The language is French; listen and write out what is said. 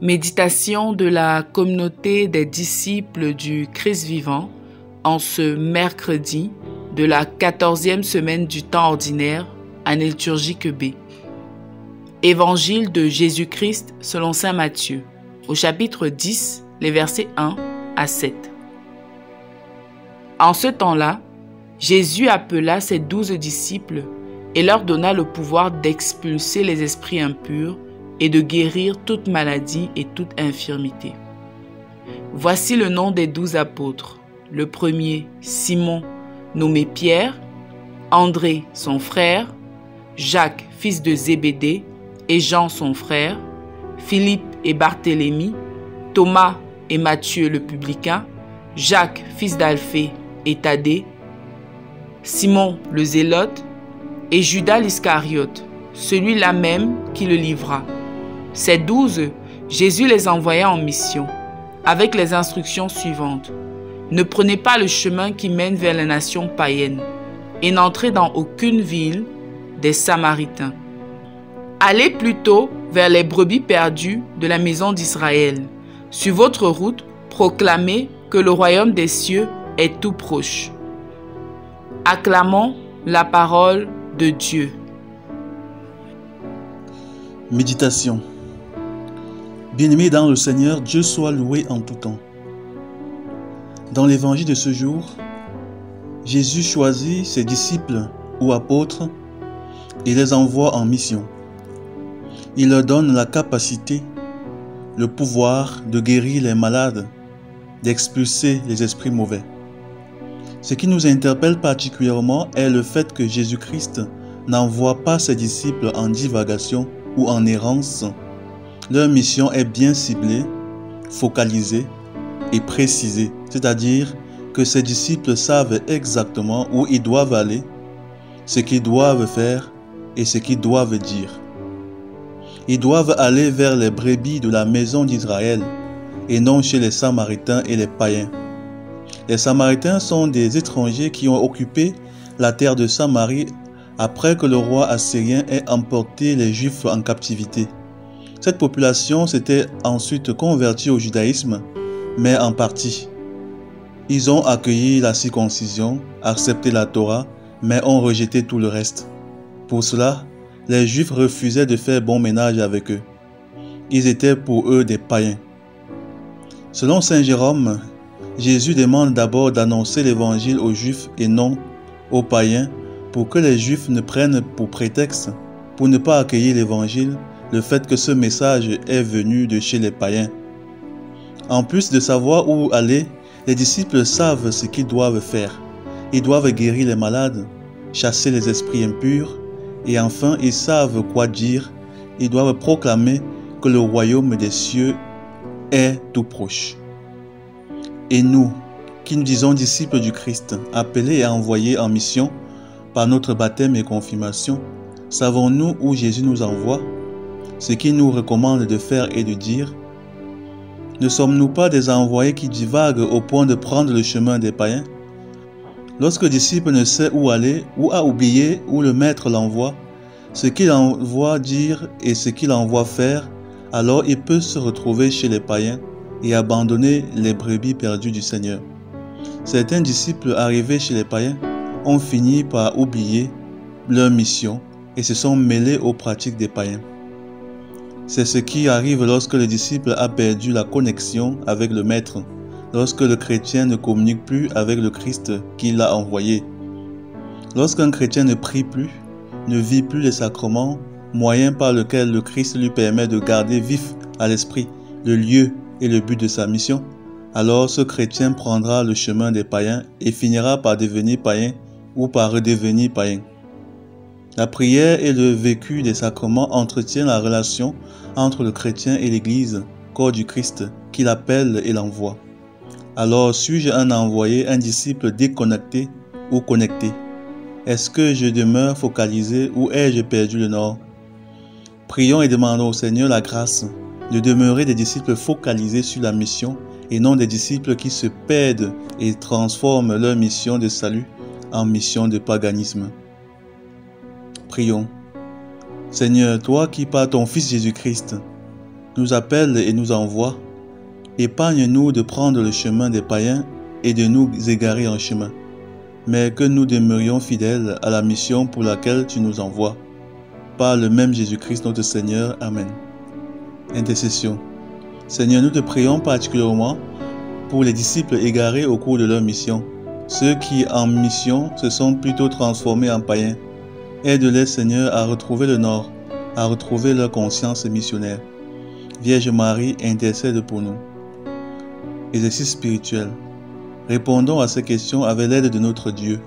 Méditation de la communauté des disciples du Christ vivant en ce mercredi de la 14e semaine du temps ordinaire, année liturgique B. Évangile de Jésus-Christ selon saint Matthieu, au chapitre 10, les versets 1 à 7. En ce temps-là, Jésus appela ses 12 disciples et leur donna le pouvoir d'expulser les esprits impurs et de guérir toute maladie et toute infirmité. Voici le nom des 12 apôtres. Le premier, Simon, nommé Pierre, André, son frère, Jacques, fils de Zébédée, et Jean, son frère, Philippe et Barthélemy, Thomas et Matthieu le publicain, Jacques, fils d'Alphée et Thaddée, Simon le zélote, et Judas l'Iscariote, celui-là même qui le livra. Ces 12, Jésus les envoya en mission, avec les instructions suivantes. Ne prenez pas le chemin qui mène vers les nations païennes, et n'entrez dans aucune ville des Samaritains. Allez plutôt vers les brebis perdues de la maison d'Israël. Sur votre route, proclamez que le royaume des cieux est tout proche. Acclamons la parole de Dieu. Méditation. Bien-aimé dans le Seigneur, Dieu soit loué en tout temps. Dans l'évangile de ce jour, Jésus choisit ses disciples ou apôtres et les envoie en mission. Il leur donne la capacité, le pouvoir de guérir les malades, d'expulser les esprits mauvais. Ce qui nous interpelle particulièrement est le fait que Jésus-Christ n'envoie pas ses disciples en divagation ou en errance. Leur mission est bien ciblée, focalisée et précisée, c'est-à-dire que ses disciples savent exactement où ils doivent aller, ce qu'ils doivent faire et ce qu'ils doivent dire. Ils doivent aller vers les brebis de la maison d'Israël et non chez les Samaritains et les païens. Les Samaritains sont des étrangers qui ont occupé la terre de Samarie après que le roi assyrien ait emporté les Juifs en captivité. Cette population s'était ensuite convertie au judaïsme, mais en partie. Ils ont accueilli la circoncision, accepté la Torah, mais ont rejeté tout le reste. Pour cela, les Juifs refusaient de faire bon ménage avec eux. Ils étaient pour eux des païens. Selon saint Jérôme, Jésus demande d'abord d'annoncer l'évangile aux Juifs et non aux païens pour que les Juifs ne prennent pour prétexte, pour ne pas accueillir l'évangile, le fait que ce message est venu de chez les païens. En plus de savoir où aller, les disciples savent ce qu'ils doivent faire. Ils doivent guérir les malades, chasser les esprits impurs, et enfin ils savent quoi dire. Ils doivent proclamer que le royaume des cieux est tout proche. Et nous, qui nous disons disciples du Christ, appelés et envoyés en mission par notre baptême et confirmation, savons-nous où Jésus nous envoie, ce qu'il nous recommande de faire et de dire? Ne sommes-nous pas des envoyés qui divaguent au point de prendre le chemin des païens? Lorsque le disciple ne sait où aller ou a oublié où le maître l'envoie, ce qu'il envoie dire et ce qu'il envoie faire, alors il peut se retrouver chez les païens et abandonner les brebis perdues du Seigneur. Certains disciples arrivés chez les païens ont fini par oublier leur mission et se sont mêlés aux pratiques des païens. C'est ce qui arrive lorsque le disciple a perdu la connexion avec le Maître, lorsque le chrétien ne communique plus avec le Christ qui l'a envoyé. Lorsqu'un chrétien ne prie plus, ne vit plus les sacrements, moyen par lequel le Christ lui permet de garder vif à l'esprit le lieu et le but de sa mission, alors ce chrétien prendra le chemin des païens et finira par devenir païen ou par redevenir païen. La prière et le vécu des sacrements entretiennent la relation entre le chrétien et l'Église, corps du Christ, qui l'appelle et l'envoie. Alors, suis-je un envoyé, un disciple déconnecté ou connecté? Est-ce que je demeure focalisé ou ai-je perdu le nord? Prions et demandons au Seigneur la grâce de demeurer des disciples focalisés sur la mission et non des disciples qui se perdent et transforment leur mission de salut en mission de paganisme. Prions. Seigneur, toi qui par ton Fils Jésus-Christ nous appelle et nous envoie, épargne-nous de prendre le chemin des païens et de nous égarer en chemin, mais que nous demeurions fidèles à la mission pour laquelle tu nous envoies. Par le même Jésus-Christ notre Seigneur. Amen. Intercession. Seigneur, nous te prions particulièrement pour les disciples égarés au cours de leur mission, ceux qui en mission se sont plutôt transformés en païens. Aide-les, Seigneur, à retrouver le nord, à retrouver leur conscience missionnaire. Vierge Marie, intercède pour nous. Exercice spirituel. Répondons à ces questions avec l'aide de notre Dieu.